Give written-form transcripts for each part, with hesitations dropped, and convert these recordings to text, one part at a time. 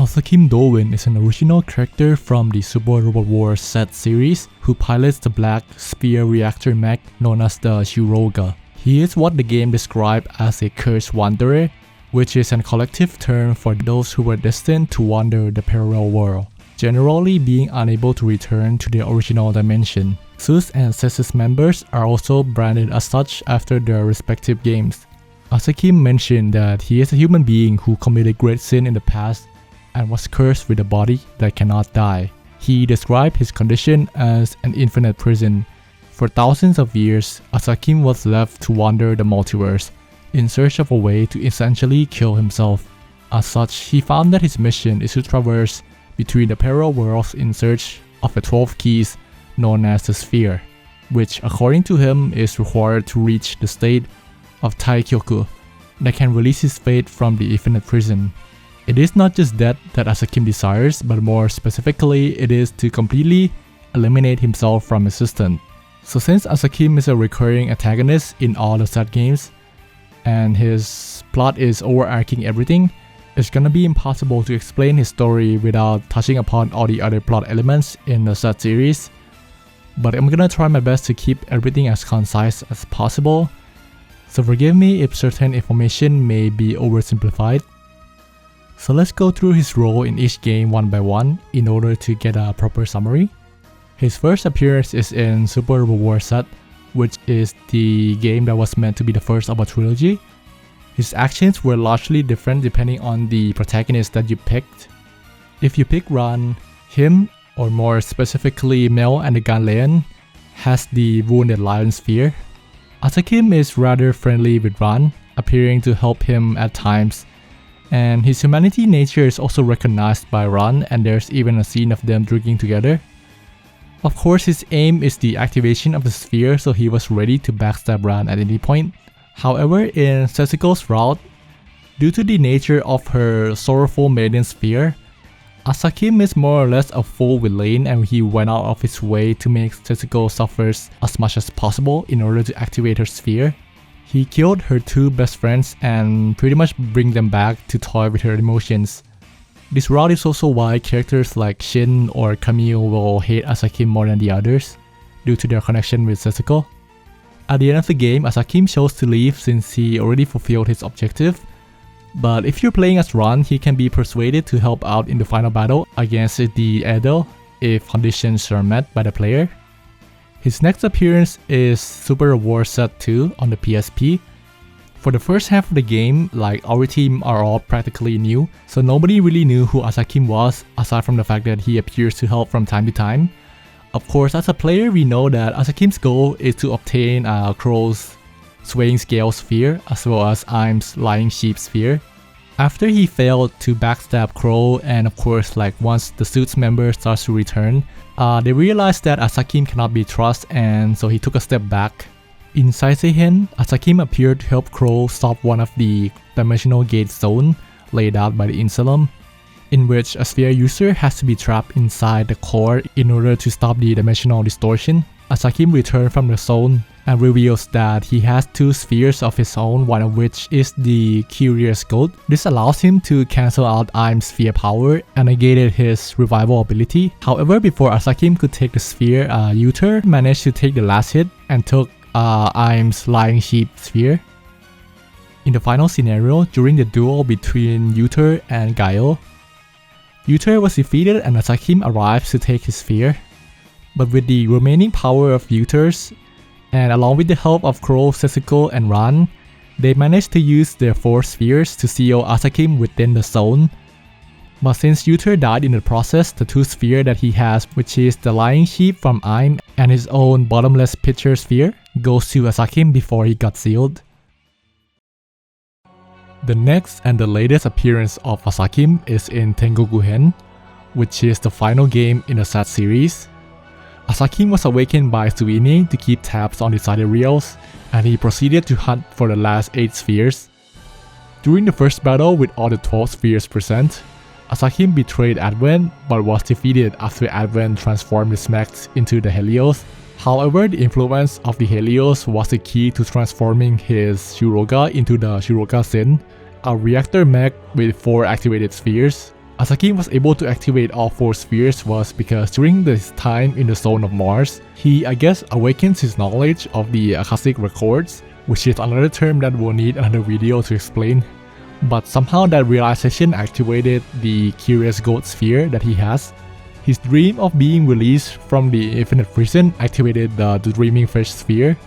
Asakim Dowin is an original character from the SRWZ Z series who pilots the black sphere reactor mech known as the Shurouga. He is what the game described as a cursed wanderer, which is a collective term for those who were destined to wander the parallel world, generally being unable to return to their original dimension. Zeus and Saisei's members are also branded as such after their respective games. Asakim mentioned that he is a human being who committed great sin in the past and was cursed with a body that cannot die. He described his condition as an infinite prison. For thousands of years, Asakim was left to wander the multiverse in search of a way to essentially kill himself. As such, he found that his mission is to traverse between the parallel worlds in search of the 12 keys known as the sphere, which according to him is required to reach the state of Tengoku that can release his fate from the infinite prison. It is not just that Asakim desires, but more specifically, it is to completely eliminate himself from existence. So since Asakim is a recurring antagonist in all the Z games, and his plot is overarching everything, it's gonna be impossible to explain his story without touching upon all the other plot elements in the Z series. But I'm gonna try my best to keep everything as concise as possible, so forgive me if certain information may be oversimplified. So let's go through his role in each game one by one in order to get a proper summary. His first appearance is in SRWZ, which is the game that was meant to be the first of a trilogy. His actions were largely different depending on the protagonist that you picked. If you pick Ran, him, or more specifically Mel and the Gunleon, has the Wounded Lion Sphere. Asakim is rather friendly with Ran, appearing to help him at times, and his humanity nature is also recognized by Ran, and there's even a scene of them drinking together. Of course, his aim is the activation of the sphere, so he was ready to backstab Ran at any point. However, in Setsuko's route, due to the nature of her sorrowful maiden sphere, Asakim is more or less a fool with Lane, and he went out of his way to make Setsuko suffer as much as possible in order to activate her sphere. He killed her two best friends and pretty much bring them back to toy with her emotions. This route is also why characters like Shin or Camille will hate Asakim more than the others, due to their connection with Setsuko. At the end of the game, Asakim chose to leave since he already fulfilled his objective, but if you're playing as Ran, he can be persuaded to help out in the final battle against the Edo if conditions are met by the player. His next appearance is SRWZ Z2 on the PSP. For the first half of the game, like our team are all practically new, so nobody really knew who Asakim was aside from the fact that he appears to help from time to time. Of course, as a player, we know that Asakim's goal is to obtain Crow's Swaying Scale Sphere as well as Im's Lying Sheep Sphere. After he failed to backstab Crow, and of course once the Suits member starts to return, they realized that Asakim cannot be trusted, and so he took a step back. In Saisei, Asakim appeared to help Crow stop one of the dimensional gate zone laid out by the Insulum, in which a sphere user has to be trapped inside the core in order to stop the dimensional distortion. Asakim returned from the zone and reveals that he has two spheres of his own, one of which is the Curious Goat. This allows him to cancel out Im's sphere power and negated his revival ability. However, before Asakim could take the sphere, Yuter managed to take the last hit and took Im's Lying Sheep Sphere. In the final scenario, during the duel between Yuter and Gaio, Yuter was defeated and Asakim arrives to take his sphere. But with the remaining power of Yuter's, and along with the help of Crow, Setsuko, and Ran, they managed to use their 4 spheres to seal Asakim within the zone. But since Yuter died in the process, the 2 spheres that he has, which is the Lying Sheep from Im and his own bottomless pitcher sphere, goes to Asakim before he got sealed. The next and the latest appearance of Asakim is in Tengoku, which is the final game in the Z series. Asakim was awakened by Suine to keep tabs on the sidereals, and he proceeded to hunt for the last 8 spheres. During the first battle with all the 12 spheres present, Asakim betrayed Advent but was defeated after Advent transformed his mech into the Helios. However, the influence of the Helios was the key to transforming his Shurouga into the Shurouga Sen, a reactor mech with 4 activated spheres. Asakim was able to activate all 4 spheres was because during this time in the zone of Mars, he, I guess, awakens his knowledge of the Akashic records, which is another term that we'll need another video to explain. But somehow that realization activated the Curious Goat sphere that he has. His dream of being released from the infinite prison activated the Dreaming Fish sphere,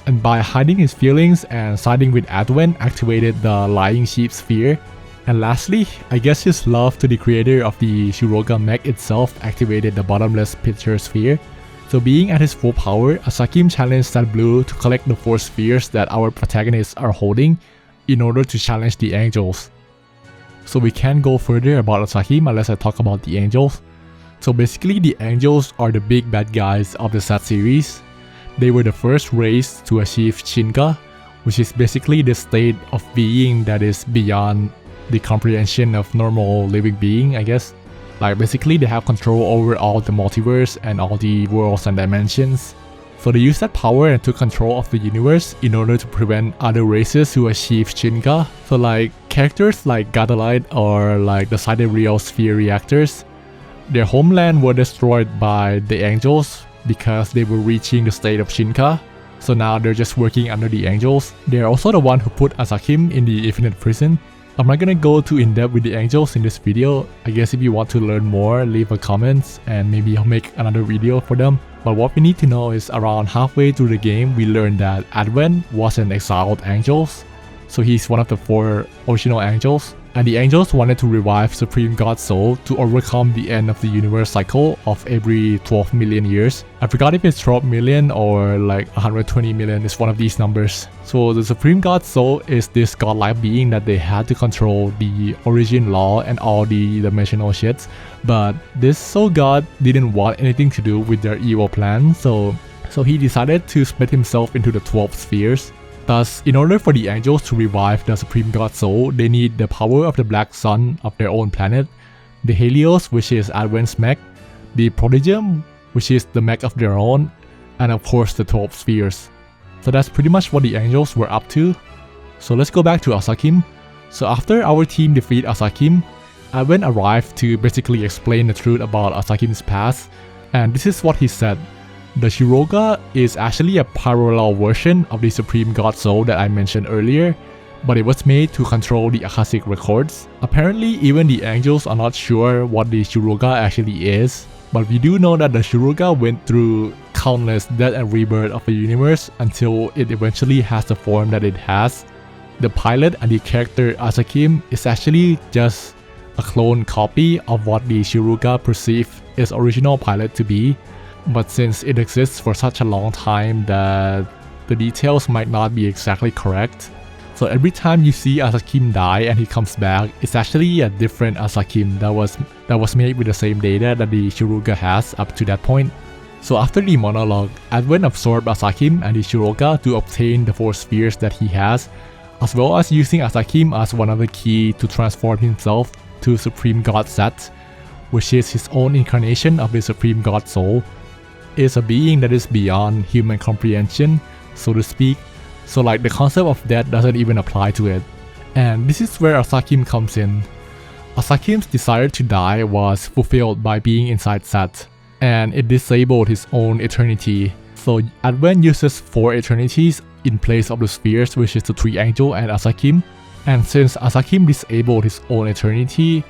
and by hiding his feelings and siding with Adwen activated the Lying Sheep sphere. And lastly, I guess his love to the creator of the Shurouga mech itself activated the Bottomless Pitcher sphere. So being at his full power, Asakim challenged SRW to collect the 4 spheres that our protagonists are holding in order to challenge the angels. So we can't go further about Asakim unless I talk about the angels. So basically the angels are the big bad guys of the Z series. They were the first race to achieve Shinka, which is basically the state of being that is beyond the comprehension of normal living being, I guess. Like basically they have control over all the multiverse and all the worlds and dimensions. So they use that power and took control of the universe in order to prevent other races who achieve Shinka. So like characters like Gadolite or like the Sidereal Sphere reactors, their homeland were destroyed by the angels because they were reaching the state of Shinka. So now they're just working under the angels. They're also the one who put Asakim in the infinite prison. I'm not gonna go too in-depth with the angels in this video. I guess if you want to learn more, leave a comment and maybe I'll make another video for them. But what we need to know is around halfway through the game, we learned that Adwen was an exiled angel. So he's one of the 4 original angels. And the angels wanted to revive Supreme God's soul to overcome the end of the universe cycle of every 12 million years. I forgot if it's 12 million or like 120 million, it's one of these numbers. So the Supreme God's soul is this godlike being that they had to control the origin law and all the dimensional shits. But this soul god didn't want anything to do with their evil plan, so he decided to split himself into the 12 spheres. Thus, in order for the angels to revive the Supreme God Soul, they need the power of the Black Sun of their own planet, the Helios, which is Adwen's mech, the Prodigium, which is the mech of their own, and of course the 12 spheres. So that's pretty much what the angels were up to. So let's go back to Asakim. So after our team defeat Asakim, Adwen arrived to basically explain the truth about Asakim's past, and this is what he said. The Shurouga is actually a parallel version of the Supreme God Soul that I mentioned earlier, but it was made to control the Akashic records. Apparently, even the angels are not sure what the Shurouga actually is, but we do know that the Shurouga went through countless death and rebirth of the universe until it eventually has the form that it has. The pilot and the character Asakim is actually just a clone copy of what the Shurouga perceived its original pilot to be. But since it exists for such a long time that the details might not be exactly correct. So every time you see Asakim die and he comes back, it's actually a different Asakim that was made with the same data that the Shurouga has up to that point. So after the monologue, Adwen absorbed Asakim and the Shurouga to obtain the 4 spheres that he has, as well as using Asakim as one of the key to transform himself to Supreme God Z, which is his own incarnation of the Supreme God Soul. Is a being that is beyond human comprehension, so to speak. So like the concept of death doesn't even apply to it. And this is where Asakim comes in. Asakim's desire to die was fulfilled by being inside Z, and it disabled his own eternity. So Adwen uses 4 eternities in place of the spheres, which is the 3 angel and Asakim. And since Asakim disabled his own eternity,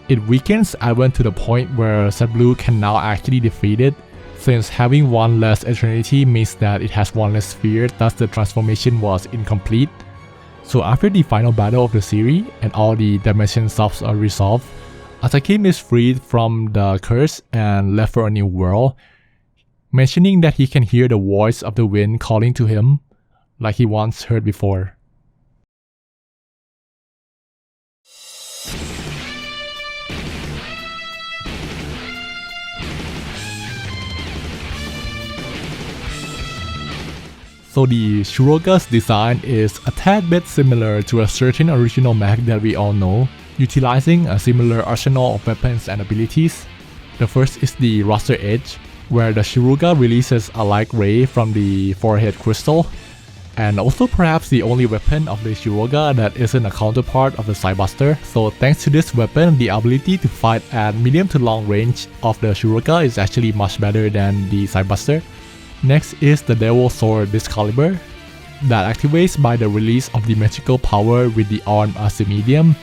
it weakens Adwen to the point where SRW can now actually defeat it, since having 1 less eternity means that it has 1 less sphere, thus the transformation was incomplete. So after the final battle of the series and all the dimension subs are resolved, Asakim is freed from the curse and left for a new world, mentioning that he can hear the voice of the wind calling to him, like he once heard before. So the Shurouga's design is a tad bit similar to a certain original mech that we all know, utilizing a similar arsenal of weapons and abilities. The first is the roster edge, where the Shurouga releases a light ray from the forehead crystal, and also perhaps the only weapon of the Shurouga that isn't a counterpart of the Sidebuster. So thanks to this weapon, the ability to fight at medium to long range of the Shurouga is actually much better than the Sidebuster. Next is the Devil Sword Discaliber that activates by the release of the magical power with the arm as the medium,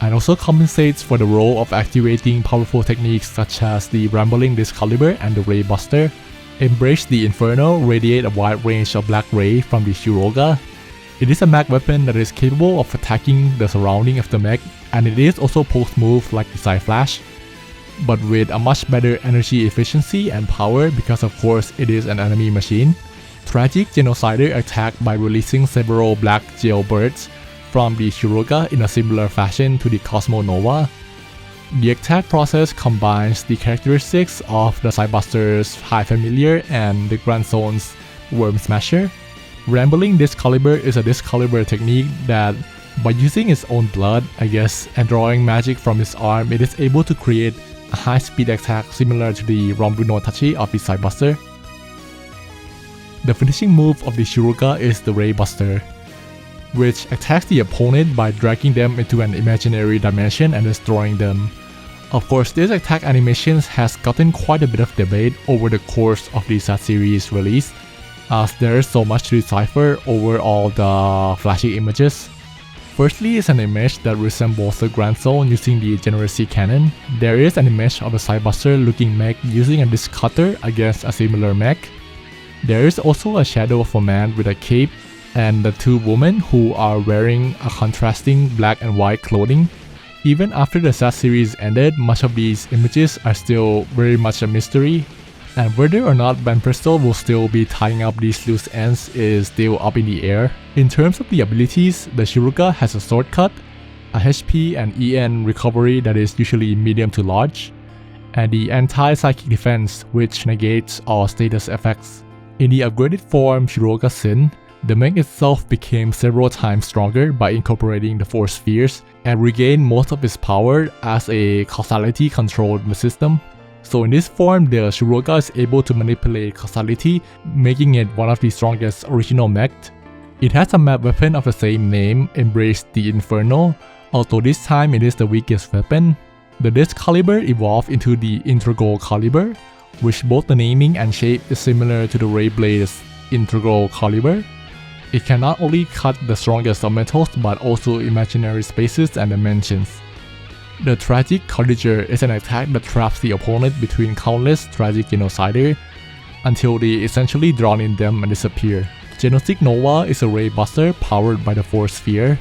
and also compensates for the role of activating powerful techniques such as the Rambling Discaliber and the Ray Buster. Embrace the Inferno radiate a wide range of black ray from the Shurouga. It is a mech weapon that is capable of attacking the surrounding of the mech, and it is also post-move like the Side Flash, but with a much better energy efficiency and power because of course it is an enemy machine. Tragic Genocider attack by releasing several black jailbirds from the Shurouga in a similar fashion to the Cosmo Nova. The attack process combines the characteristics of the Sidebuster's High Familiar and the Grand Zone's Worm Smasher. Rambling Discaliber is a Discaliber technique that, by using its own blood, and drawing magic from its arm, it is able to create a high-speed attack similar to the Ranbu no Tachi of the Sidebuster. The finishing move of the Shurouga is the Ray Buster, which attacks the opponent by dragging them into an imaginary dimension and destroying them. Of course, this attack animation has gotten quite a bit of debate over the course of the Z series release, as there is so much to decipher over all the flashy images. Firstly is an image that resembles the Grand Zone using the Generacy cannon. There is an image of a Sidebuster looking mech using a disc cutter against a similar mech. There is also a shadow of a man with a cape and the two women who are wearing a contrasting black and white clothing. Even after the Z series ended, much of these images are still very much a mystery, and whether or not Ben Bristol will still be tying up these loose ends is still up in the air. In terms of the abilities, the Shurouga has a sword cut, a HP and EN recovery that is usually medium to large, and the anti-psychic defense which negates all status effects. In the upgraded form Shurouga Sin, the mech itself became several times stronger by incorporating the 4 spheres and regained most of its power as a causality controlled system. So in this form, the Shurouga is able to manipulate causality, making it one of the strongest original mechs. It has a map weapon of the same name, Embrace the Inferno, although this time it is the weakest weapon. The Discaliber evolved into the Integral Caliber, which both the naming and shape is similar to the Ray Blade's Integral Caliber. It can not only cut the strongest of metals but also imaginary spaces and dimensions. The Tragic Cottager is an attack that traps the opponent between countless Tragic Genocider until they essentially drown in them and disappear. Genocide Nova is a Ray Buster powered by the 4 sphere.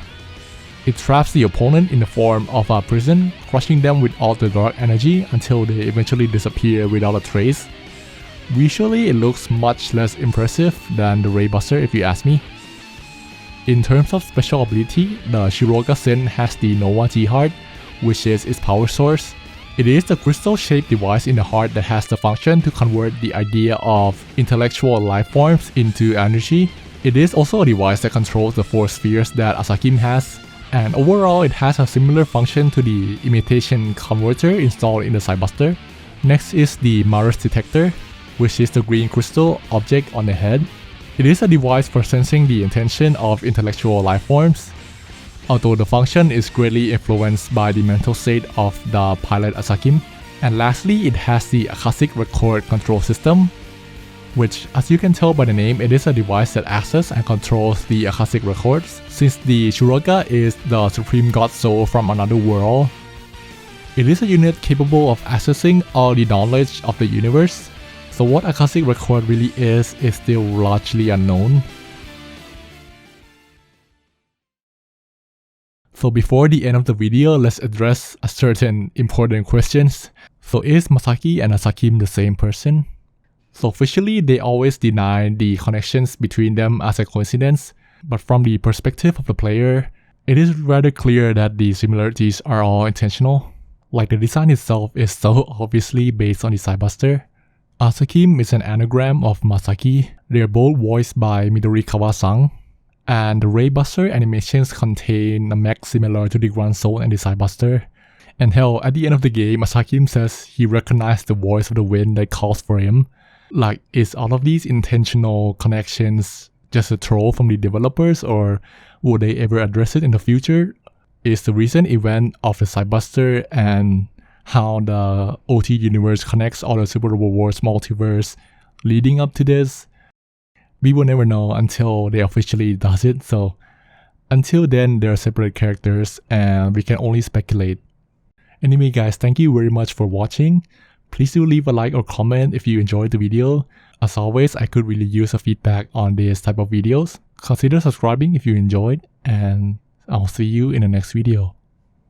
It traps the opponent in the form of a prison, crushing them with all the dark energy until they eventually disappear without a trace. Visually, it looks much less impressive than the Ray Buster if you ask me. In terms of special ability, the Shurouga Sen has the Nova G-Heart, which is its power source. It is the crystal-shaped device in the heart that has the function to convert the idea of intellectual life forms into energy. It is also a device that controls the 4 spheres that Asakim has, and overall it has a similar function to the imitation converter installed in the Sidebuster. Next is the Maris Detector, which is the green crystal object on the head. It is a device for sensing the intention of intellectual life forms, although the function is greatly influenced by the mental state of the pilot Asakim. And lastly, it has the Akashic Record control system, which, as you can tell by the name, it is a device that accesses and controls the Akashic Records, since the Shurouga is the supreme god soul from another world. It is a unit capable of accessing all the knowledge of the universe, so what Akashic Record really is still largely unknown. So before the end of the video, let's address a certain important questions. So is Masaki and Asakim the same person? So officially, they always deny the connections between them as a coincidence, but from the perspective of the player, it is rather clear that the similarities are all intentional. Like the design itself is so obviously based on the Sidebuster. Asakim is an anagram of Masaki. They are both voiced by Midorikawa-san. And the Ray Buster animations contain a mech similar to the Grand Zone and the Sidebuster. And hell, at the end of the game, Asakim says he recognized the voice of the wind that calls for him. Like, is all of these intentional connections just a troll from the developers, or will they ever address it in the future? Is the recent event of the Sidebuster and how the OT universe connects all the Super Robot Wars multiverse leading up to this? We will never know until they officially does it, so until then they're separate characters and we can only speculate. Anyway guys, thank you very much for watching. Please do leave a like or comment if you enjoyed the video. As always, I could really use a feedback on this type of videos. Consider subscribing if you enjoyed, and I'll see you in the next video.